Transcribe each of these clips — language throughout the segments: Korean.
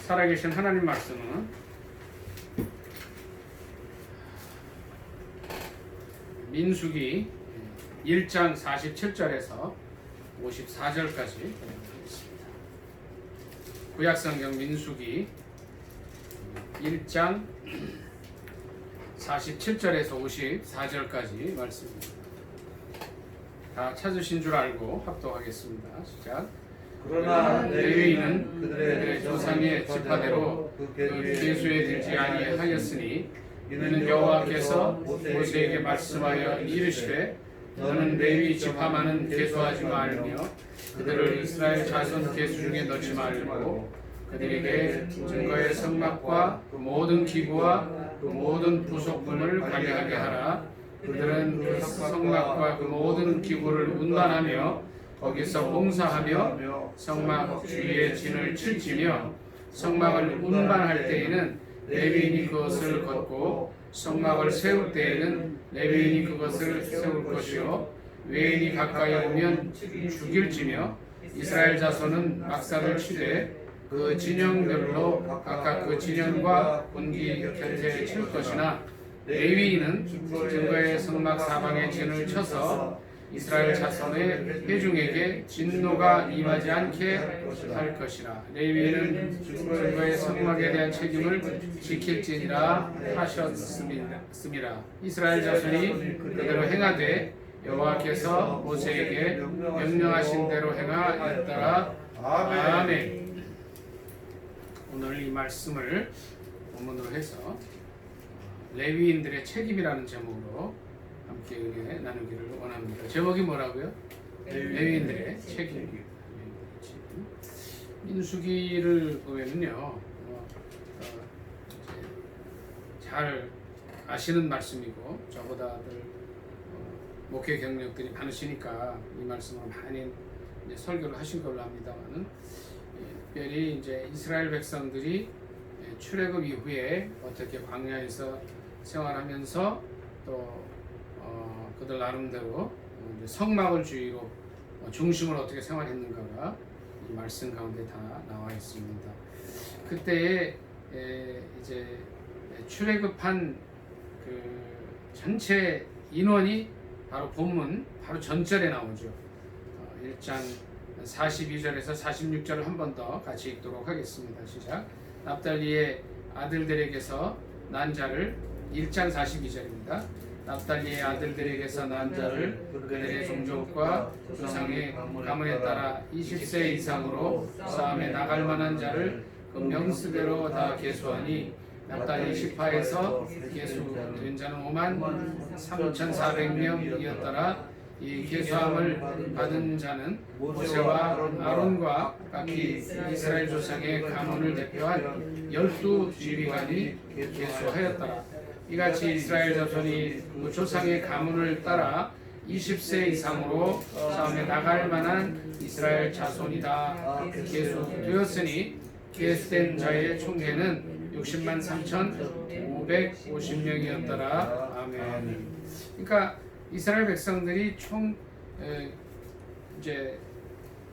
살아계신 하나님 말씀은 민수기 1장 47절에서 54절까지 보내드리겠습니다. 구약성경 민수기 1장 47절에서 54절까지 말씀입니다. 다 찾으신 줄 알고 합독하겠습니다. 시작. 그러나 레위인은 그들의 조상의 지파대로 그 계수에 들지 아니하였으니 이는 여호와께서 모세에게 말씀하여 이르시되 너는 레위 지파만은 계수하지 말며 그들을 이스라엘 자손 계수 중에 넣지 말고 그들에게 증거의 성막과 그 모든 기구와 그 모든 부속품을 관리하게 하라. 그들은 그 성막과 그 모든 기구를 운반하며 거기서 봉사하며 성막 주위에 진을 칠지며 성막을 운반할 때에는 레위인이 그것을 걷고 성막을 세울 때에는 레위인이 그것을 세울 것이요 외인이 가까이 오면 죽일지며 이스라엘 자손은 막사를 치되 그 진영별로 각각 그 진영과 군기 곁에 칠 것이나 레위인은 증거의 성막 사방에 진을 쳐서 이스라엘 자손의 회중에게 진노가 임하지 않게 할 것이라. 레위인은 증거의 성막에 대한 책임을 지킬지니라 하셨습니다. 이스라엘 자손이 그대로 행하되 여호와께서 모세에게 명령하신 대로 행하였더라. 아멘. 오늘 이 말씀을 본문으로 해서 레위인들의 책임이라는 제목으로 함께 은혜 나누기를 원합니다. 제목이 뭐라고요? 레위인들의 책임. 민수기를 보면은요, 잘 아시는 말씀이고 저보다들 목회 경력들이 많으시니까 이 말씀을 많이 이제 설교를 하신 걸로 합니다만은 특별히 이제 이스라엘 백성들이 출애굽 이후에 어떻게 광야에서 생활하면서 또 그들 나름대로 성막을 주의로 중심으로 어떻게 생활했는가가 이 말씀 가운데 다 나와 있습니다. 그때에 이제 출애굽한 그 전체 인원이 바로 본문 바로 전절에 나오죠. 1장 42절에서 46절을 한 번 더 같이 읽도록 하겠습니다. 시작. 납달리의 아들들에게서 난 자를 1장 42절입니다. 납달리의 아들들에게서 난 자를 그들의 종족과 조상의 가문에 따라 20세 이상으로 싸움에 나갈 만한 자를 그 명수대로 다 계수하니 납달리 시파에서 계수된 자는 53,400명이었더라. 이 계수함을 받은 자는 모세와 아론과 각기 이스라엘 조상의 가문을 대표한 12지휘관이 계수하였더라. 이같이 이스라엘 자손이 그 조상의 가문을 따라 20세 이상으로 싸움에 나갈 만한 이스라엘 자손이다 계수되었으니 계수된 자의 총계는 60만 3,550명이었더라. 아멘. 그러니까 이스라엘 백성들이 총 이제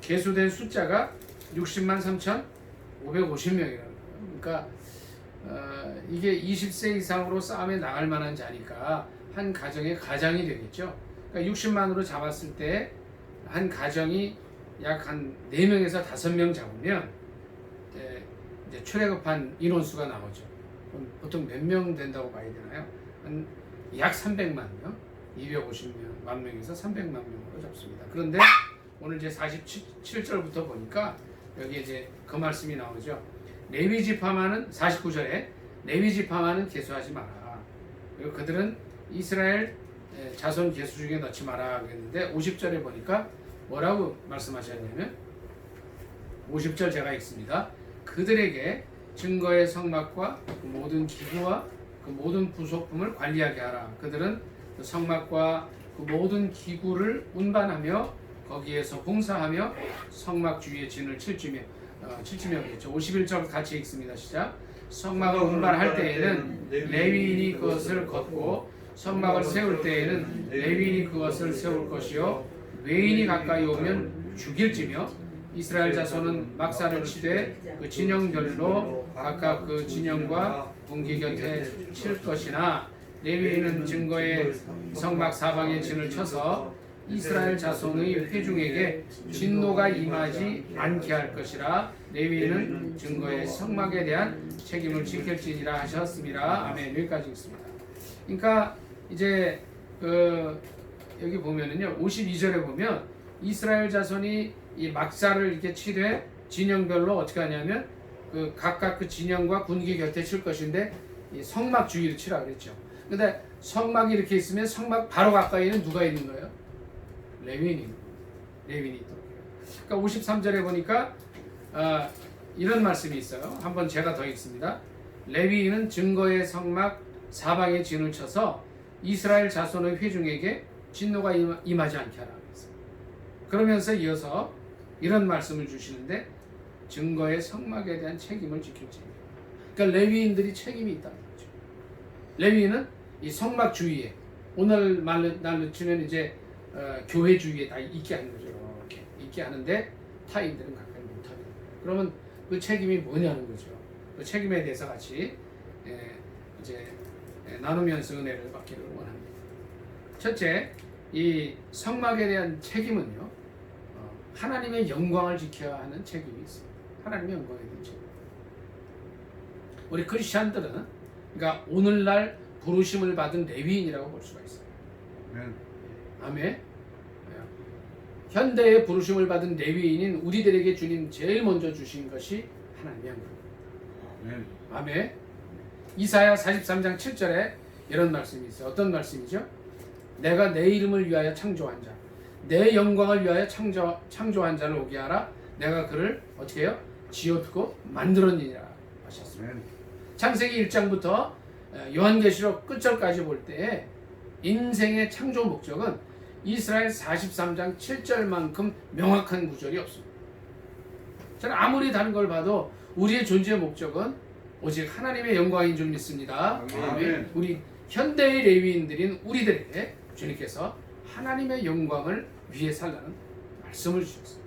계수된 숫자가 60만 3,550명이라는 거예요. 그러니까 이게 20세 이상으로 싸움에 나갈 만한 자니까 한 가정의 가장이 되겠죠. 그러니까 60만으로 잡았을 때 한 가정이 약 한 4명에서 5명 잡으면 이제 출애굽한 인원수가 나오죠. 그럼 보통 몇 명 된다고 봐야 되나요? 한 약 300만 명, 250명, 만 명에서 300만 명으로 잡습니다. 그런데 오늘 이제 47절부터 보니까 여기 이제 그 말씀이 나오죠. 레위 지파만은 49절에 레위 지파만은 계수하지 마라. 그리고 그들은 이스라엘 자손 계수 중에 넣지 마라 하겠는데 50절에 보니까 뭐라고 말씀하셨냐면 50절 제가 읽습니다. 그들에게 증거의 성막과 그 모든 기구와 그 모든 부속품을 관리하게 하라. 그들은 그 성막과 그 모든 기구를 운반하며 거기에서 봉사하며 성막 주위에 진을 칠지며겠죠. 51절 같이 읽습니다. 시작. 성막을 운반할 때에는 레위인이 그것을 걷고 성막을 세울 때에는 레위인이 그것을 세울 것이요 외인이 가까이 오면 죽일지며 이스라엘 자손은 막사를 치되 그 진영별로 각각 그 진영과 군기 곁에 칠 것이나 레위인은 증거의 성막 사방에 진을 쳐서 이스라엘 자손의 회중에게 진노가 임하지 않게 할 것이라. 레위인은 증거의 성막에 대한 책임을 지킬지니라 하셨습니다. 아멘. 여기까지 있습니다. 그러니까 이제 여기 보면은요 52절에 보면 이스라엘 자손이 이 막사를 이렇게 치되 진영별로 어떻게 하냐면 그 각각 그 진영과 군기 곁에 칠 것인데 이 성막 주위를 치라 그랬죠. 근데 성막이 이렇게 있으면 성막 바로 가까이는 누가 있는 거예요? 레위인이 있도록 해요. 그러니까 53절에 보니까 이런 말씀이 있어요. 한번 제가 더 읽습니다. 레위인은 증거의 성막 사방에 진을 쳐서 이스라엘 자손의 회중에게 진노가 임하지 않게 하라 그랬어요. 그러면서 이어서 이런 말씀을 주시는데 증거의 성막에 대한 책임을 지킬지니라. 그러니까 레위인들이 책임이 있다는 거죠. 레위인은 이 성막 주위에 오늘 날로 치면 이제 교회 주위에 다 있게 하는 거죠. 이렇게 있게 하는데 타인들은 가까이 못하는. 그러면 그 책임이 뭐냐는 거죠. 그 책임에 대해서 같이 이제 나누면서 은혜를 받기를 원합니다. 첫째, 이 성막에 대한 책임은요, 하나님의 영광을 지켜야 하는 책임이 있습니다. 하나님의 영광에 대한 책임. 우리 크리스천들은 그러니까 오늘날 부르심을 받은 레위인이라고 볼 수가 있어요. 아멘. 현대의 부르심을 받은 레위인인 우리들에게 주님 제일 먼저 주신 것이 하나님의 영광입니다. 아멘. 이사야 43장 7절에 이런 말씀이 있어요. 어떤 말씀이죠? 내가 내 이름을 위하여 창조한 자, 내 영광을 위하여 창조한 자를 오게 하라. 내가 그를 어떻게 해요? 지어두고 만들었느니라 하셨습니다. 창세기 1장부터 요한계시록 끝절까지 볼 때 인생의 창조 목적은 이스라엘 43장 7절만큼 명확한 구절이 없습니다. 저는 아무리 다른 걸 봐도 우리의 존재의 목적은 오직 하나님의 영광인 줄 믿습니다. 아멘. 우리 현대의 레위인들인 우리들에게 주님께서 하나님의 영광을 위해 살라는 말씀을 주셨어요.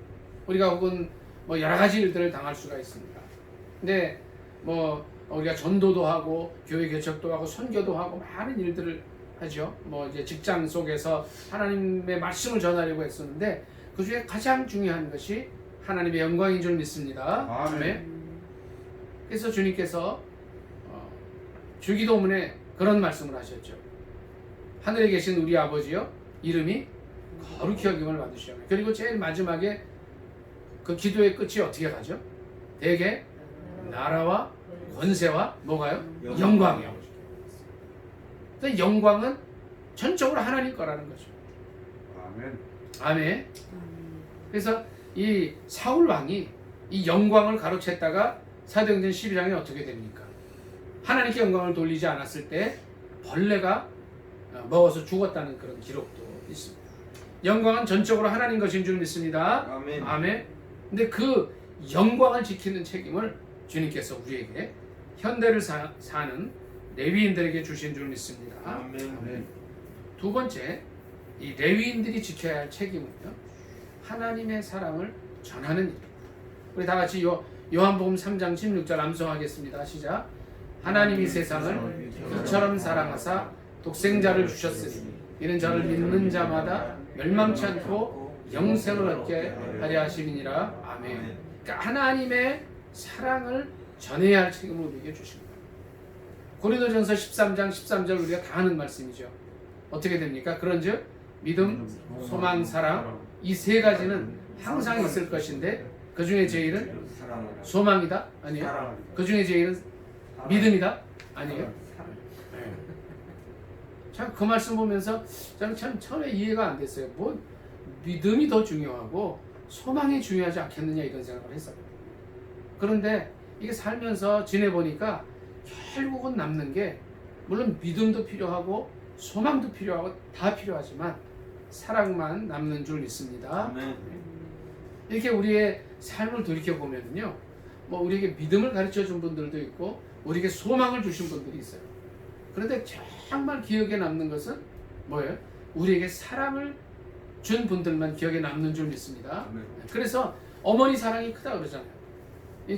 우리가 혹은 뭐 여러 가지 일들을 당할 수가 있습니다. 근데 뭐 우리가 전도도 하고 교회 개척도 하고 선교도 하고 많은 일들을 하죠. 뭐 이제 직장 속에서 하나님의 말씀을 전하려고 했었는데 그 중에 가장 중요한 것이 하나님의 영광인 줄 믿습니다. 아멘. 그래서 주님께서 주기도문에 그런 말씀을 하셨죠. 하늘에 계신 우리 아버지여 이름이 거룩히 여김을 받으시오. 그리고 제일 마지막에 그 기도의 끝이 어떻게 가죠? 대개 나라와 권세와 뭐가요? 영광이요. 근데 영광은 전적으로 하나님 거라는 거죠. 아멘. 아멘. 그래서 이 사울 왕이 이 영광을 가로챘다가 사도행전 12장에 어떻게 됩니까? 하나님께 영광을 돌리지 않았을 때 벌레가 먹어서 죽었다는 그런 기록도 있습니다. 영광은 전적으로 하나님 것인 줄 믿습니다. 아멘. 아멘. 근데 그 영광을 지키는 책임을 주님께서 우리에게 현대를 사는 레위인들에게 주신 줄 믿습니다. 아멘. 아멘. 두 번째, 이 레위인들이 지켜야 할 책임은요, 하나님의 사랑을 전하는 일입니다. 우리 다 같이 요한복음 3장 16절 암송하겠습니다. 시작. 하나님이 세상을 이처럼 사랑하사 독생자를 주셨으니 이는 저를 믿는 자마다 멸망치 않고 영생을 얻게 하려 하심이니라. 아멘. 그러니까 하나님의 사랑을 전해야 할 책임을 우리에게 주십니다. 고린도전서 13장 13절 우리가 다 아는 말씀이죠. 어떻게 됩니까? 그런즉 믿음, 소망, 사랑 이 세 가지는 항상 있을 것인데 그 중에 제일은 소망이다? 아니에요. 그 중에 제일은 믿음이다? 아니에요. 참 그 말씀 보면서 저는 참 처음에 이해가 안 됐어요. 뭐 믿음이 더 중요하고 소망이 중요하지 않겠느냐 이런 생각을 했어요. 그런데 이게 살면서 지내보니까 결국은 남는 게 물론 믿음도 필요하고 소망도 필요하고 다 필요하지만 사랑만 남는 줄 믿습니다. 아멘. 이렇게 우리의 삶을 돌이켜보면요, 뭐 우리에게 믿음을 가르쳐 준 분들도 있고 우리에게 소망을 주신 분들이 있어요. 그런데 정말 기억에 남는 것은 뭐예요? 우리에게 사랑을 준 분들만 기억에 남는 줄 믿습니다. 아멘. 그래서 어머니 사랑이 크다 그러잖아요.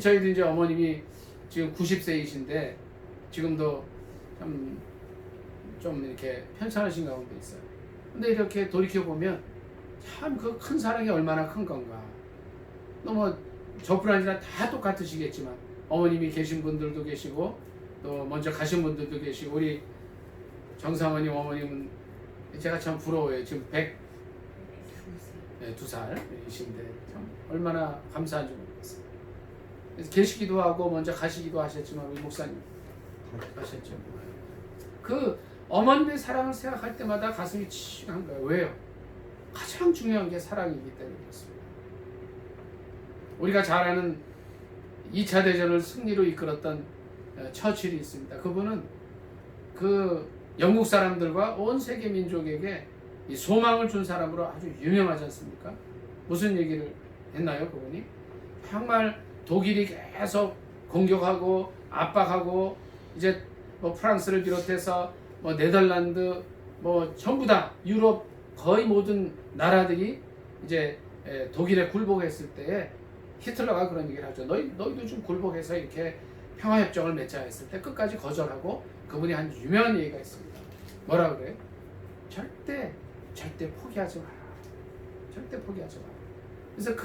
저희도 이제 어머님이 지금 90세이신데 지금도 좀 이렇게 편찮으신 가운데 있어요. 근데 이렇게 돌이켜 보면 참 그 큰 사랑이 얼마나 큰 건가. 뭐 저뿐 아니라 다 똑같으시겠지만 어머님이 계신 분들도 계시고 또 먼저 가신 분들도 계시고 우리 정상원님 어머님은 제가 참 부러워요. 지금 102살이신데 참 얼마나 감사한지 모르겠어요. 그래서 계시기도 하고 먼저 가시기도 하셨지만 우리 목사님 가셨죠. 그 어머님의 사랑을 생각할 때마다 가슴이 칭한 거예요. 왜요? 가장 중요한 게 사랑이기 때문에 그렇습니다. 우리가 잘 아는 2차 대전을 승리로 이끌었던 처칠이 있습니다. 그분은 그 영국 사람들과 온 세계 민족에게 이 소망을 준 사람으로 아주 유명하지 않습니까? 무슨 얘기를 했나요, 그분이? 정말 독일이 계속 공격하고 압박하고 이제 뭐 프랑스를 비롯해서 뭐 네덜란드 뭐 전부 다 유럽 거의 모든 나라들이 이제 독일에 굴복했을 때에 히틀러가 그런 얘기를 하죠. 너희도 좀 굴복해서 이렇게 평화협정을 맺자 했을 때 끝까지 거절하고 그분이 한 유명한 얘기가 있습니다. 뭐라 그래요? 절대 포기하지 마라. 절대 포기하지 마라. 그래서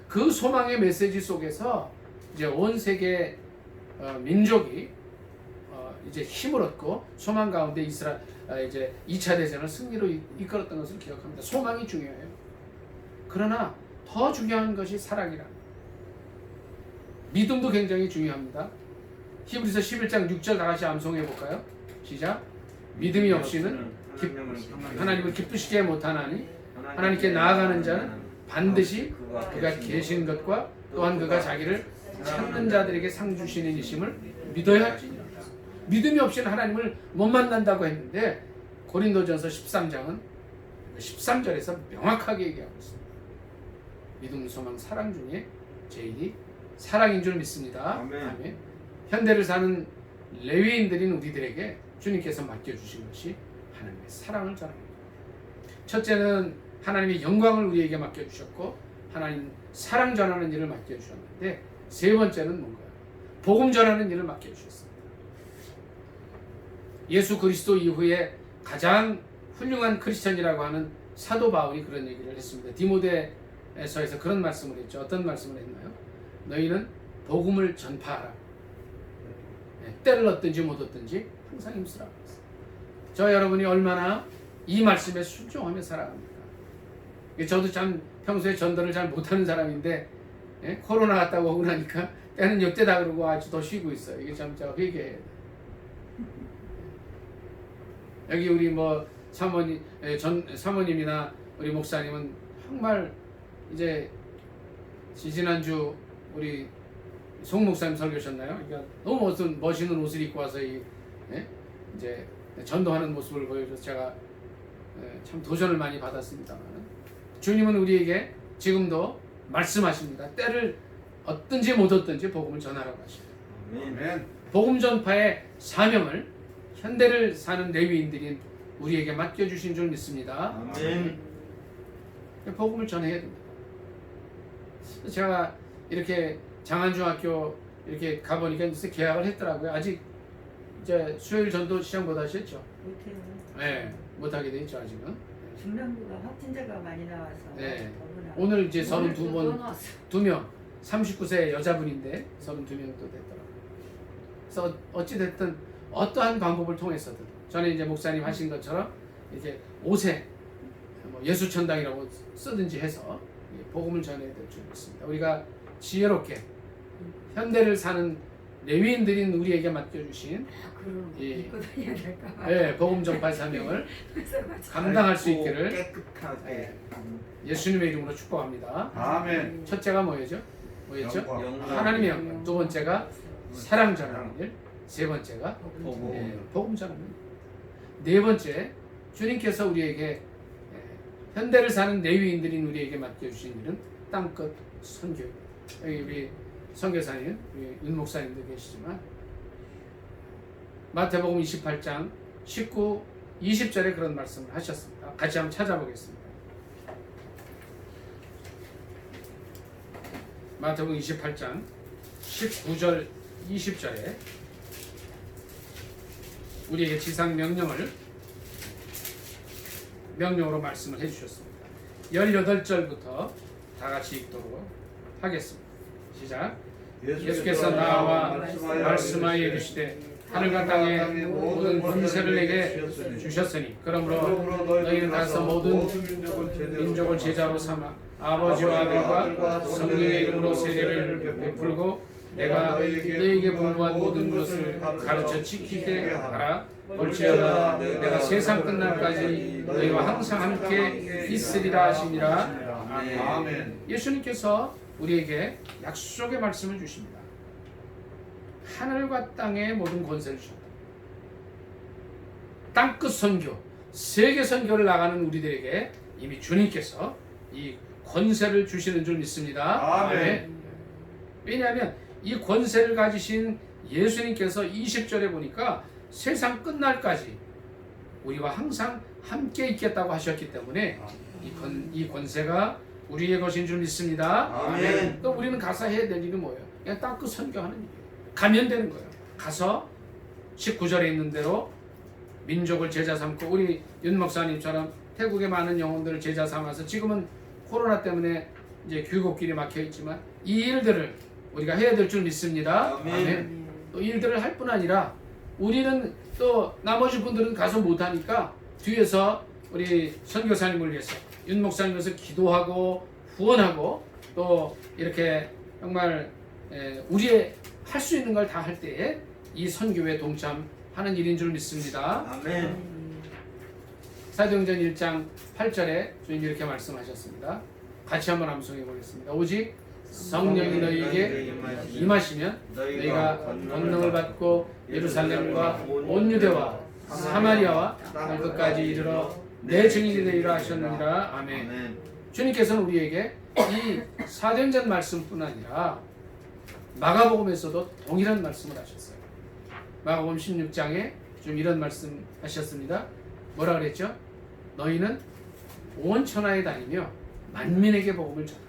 그 소망의 메시지 속에서 이제 온 세계 민족이 이제 힘을 얻고 소망 가운데 이제 2차 대전을 승리로 이끌었던 것을 기억합니다. 소망이 중요해요. 그러나 더 중요한 것이 사랑이라. 믿음도 굉장히 중요합니다. 히브리서 11장 6절 다 같이 암송해 볼까요? 시작. 믿음이 없이는 하나님을 기쁘시게 못하나니 하나님께 나아가는 자는 반드시 그가 계신 것과 또한 그가 자기를 찾는 자들에게 상 주시는 이심을 믿어야 할지니라. 믿음이 없이는 하나님을 못 만난다고 했는데 고린도전서 13장은 13절에서 명확하게 얘기하고 있습니다. 믿음, 소망, 사랑 중에 제일이 사랑인 줄 믿습니다. 아멘. 현대를 사는 레위인들인 우리들에게 주님께서 맡겨주신 것이 하나님의 사랑을 전합니다. 첫째는 하나님의 영광을 우리에게 맡겨주셨고 하나님 사랑 전하는 일을 맡겨주셨는데 세 번째는 뭔가요? 복음 전하는 일을 맡겨주셨습니다. 예수 그리스도 이후에 가장 훌륭한 크리스천이라고 하는 사도 바울이 그런 얘기를 했습니다. 디모데서에서 그런 말씀을 했죠. 어떤 말씀을 했나요? 너희는 복음을 전파하라. 때를 얻든지 못 얻든지 항상 힘쓰라고 했어요. 저 여러분이 얼마나 이 말씀에 순종하며 살아갑니까? 저도 참 평소에 전도를 잘 못하는 사람인데 코로나 갔다고 오고 나니까 때는 역대다 그러고 아주 더 쉬고 있어요. 이게 참 제가 회개해야 돼요. 여기 우리 뭐 사모님이나 우리 목사님은 정말 이제 지난주 우리 송 목사님 설교하셨나요? 그러니까 너무 멋있는 옷을 입고 와서 이제 전도하는 모습을 보여줘서 제가 참 도전을 많이 받았습니다만 주님은 우리에게 지금도 말씀하십니다. 때를 얻든지 못 얻든지 복음을 전하라고 하십니다. 아멘. 복음 전파의 사명을 현대를 사는 레위인들인 우리에게 맡겨주신 줄 믿습니다. 아멘. 복음을 전해야 됩니다. 제가 이렇게 장안중학교 이렇게 가보니까 이제 계약을 했더라고요. 아직 이제 수요일 전도 시작 못 하셨죠? 못해요. 네, 못 하게 돼 있죠 아직은. 중랑구가 확진자가 많이 나와서. 네. 오늘 이제 32명, 39세 여자분인데 32명 또 됐더라고요. 그래서 어찌 됐든 어떠한 방법을 통해서든 전에 이제 목사님 하신 것처럼 이렇게 옷에 뭐 예수천당이라고 쓰든지 해서 복음을 전해야 될 줄 믿습니다. 우리가 지혜롭게 현대를 사는 레위인들인 우리에게 맡겨주신 이 복음 전파 사명을 감당할 수 있기를 깨끗하게 예수님의 이름으로 축복합니다. 아멘. 첫째가 뭐였죠? 하나님의 영광. 두 번째가 사랑 전하는 일. 세 번째가 복음 전하는 일. 네 번째, 주님께서 우리에게 현대를 사는 레위인들인 우리에게 맡겨주신 일은 땅끝 선교입니다. 여기 우리 선교사님, 우리 윤 목사님도 계시지만 마태복음 28장 19, 20절에 그런 말씀을 하셨습니다. 같이 한번 찾아보겠습니다. 마태복음 28장 19절 20절에 우리에게 지상 명령으로 말씀을 해주셨습니다. 18절부터 다 같이 읽도록 하겠습니다. 시작. 예수께서 나와 말씀하여 이르시되 하늘과 땅의 모든 권세를 내게 주셨으니 그러므로 너희는 가서 모든 민족을 제자로 삼아 아버지와 아들과 성령의 이름으로 세례를 베풀고 내가 너희에게 분부한 모든 것을 가르쳐 지키게 하라. 올지어다 내가 세상 끝날까지 너희와 항상 함께 있으리라 하시니라. 아멘. 예수님께서 우리에게 약속의 말씀을 주십니다. 하늘과 땅의 모든 권세를 주셨다. 땅끝 선교, 세계 선교를 나가는 우리들에게 이미 주님께서 이 권세를 주시는 줄 믿습니다. 아멘. 왜냐하면 이 권세를 가지신 예수님께서 20절에 보니까 세상 끝날까지 우리와 항상 함께 있겠다고 하셨기 때문에 이 권세가 우리의 것인 줄 믿습니다. 아멘. 또 우리는 가서 해야 될 일은 뭐예요? 그냥 땅끝 선교하는 일이에요. 가면 되는 거예요. 가서 19절에 있는 대로 민족을 제자 삼고 우리 윤 목사님처럼 태국의 많은 영혼들을 제자 삼아서 지금은 코로나 때문에 이제 귀국길이 막혀 있지만 이 일들을 우리가 해야 될 줄 믿습니다. 아멘. 또 일들을 할 뿐 아니라 우리는 또 나머지 분들은 가서 못하니까 뒤에서 우리 선교사님을 위해서 윤 목사님을 위해서 기도하고 후원하고 또 이렇게 정말 우리의 할 수 있는 걸 다 할 때에 이 선교에 동참하는 일인 줄 믿습니다. 아멘. 사도행전 1장 8절에 주님 이렇게 말씀하셨습니다. 같이 한번 암송해 보겠습니다. 오직 성령이 너희에게 임하시면 너희가 권능을 받고 예루살렘과 온 유대와 사마리아와 땅 끝까지 이르러 내 증인이 되리라 하셨느니라. 아멘. 주님께서는 우리에게 이 사도행전 말씀뿐 아니라 마가복음에서도 동일한 말씀을 하셨어요. 마가복음 16장에 좀 이런 말씀 하셨습니다. 뭐라 그랬죠? 너희는 온 천하에 다니며 만민에게 복음을 전하라.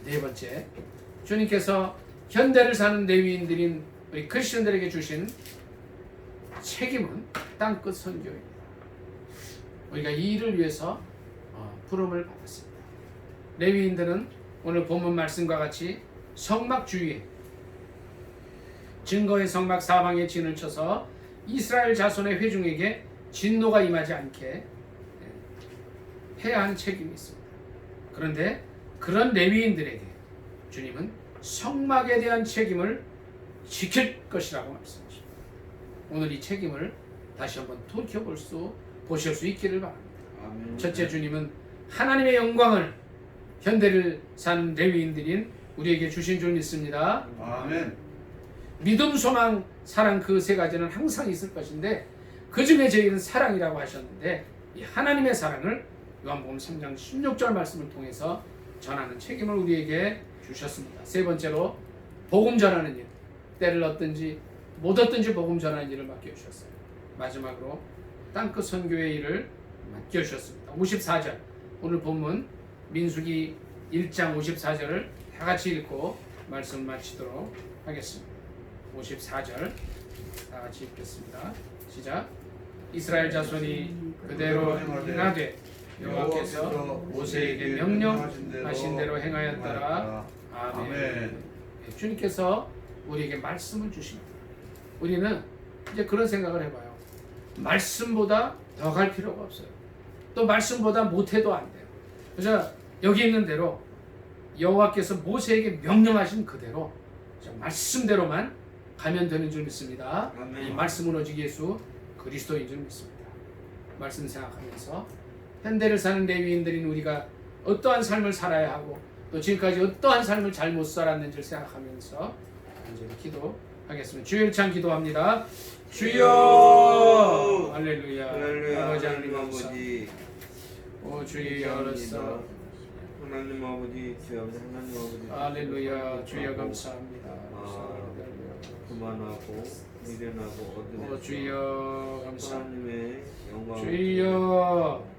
네 번째, 주님께서 현대를 사는 레위인들인 우리 크리스천들에게 주신 책임은 땅끝 선교입니다. 우리가 이 일을 위해서 부름을 받았습니다. 레위인들은 오늘 본문 말씀과 같이 성막 주위에 증거의 성막 사방에 진을 쳐서 이스라엘 자손의 회중에게 진노가 임하지 않게 해야 하는 책임이 있습니다. 그런데 그런 레위인들에게 주님은 성막에 대한 책임을 지킬 것이라고 말씀하십니다. 오늘 이 책임을 다시 한번 보실 수 있기를 바랍니다. 아멘. 첫째, 주님은 하나님의 영광을 현대를 사는 레위인들인 우리에게 주신 줄 믿습니다. 아멘. 믿음, 소망, 사랑 그 세 가지는 항상 있을 것인데 그 중에 제일은 사랑이라고 하셨는데 이 하나님의 사랑을 요한복음 3장 16절 말씀을 통해서 전하는 책임을 우리에게 주셨습니다. 세 번째로 복음 전하는 일, 때를 얻든지 못 얻든지 복음 전하는 일을 맡겨주셨어요. 마지막으로 땅끝 선교의 일을 맡겨주셨습니다. 54절, 오늘 본문 민수기 1장 54절을 다 같이 읽고 말씀 마치도록 하겠습니다. 54절 다 같이 읽겠습니다. 시작. 이스라엘 자손이 그대로 행하되 여호와께서 모세에게 명령하신 대로 행하였더라. 아멘. 주님께서 우리에게 말씀을 주십니다. 우리는 이제 그런 생각을 해봐요. 말씀보다 더 갈 필요가 없어요. 또 말씀보다 못해도 안 돼요. 그래서 여기 있는 대로 여호와께서 모세에게 명령하신 그대로 말씀대로만 가면 되는 줄 믿습니다. 아멘. 이 말씀은 오직 예수 그리스도인 줄 믿습니다. 말씀 생각하면서 현대를 사는 레위인들인 우리가 어떠한 삶을 살아야 하고 또 지금까지 어떠한 삶을 잘못 살았는지를 생각하면서 이제 기도하겠습니다. 주여 일창 기도합니다. 주여 할렐루야. 할렐루야. 아버지 하나님 하나님 아버지, 오 주여 알았어. 하나님 아버지, 주여 하나님 아버지. 할렐루야. 주여 감사합니다. 그만하고 미련하고 오 얻으면서 주여 감사합니다. 하나님의 영광을 주여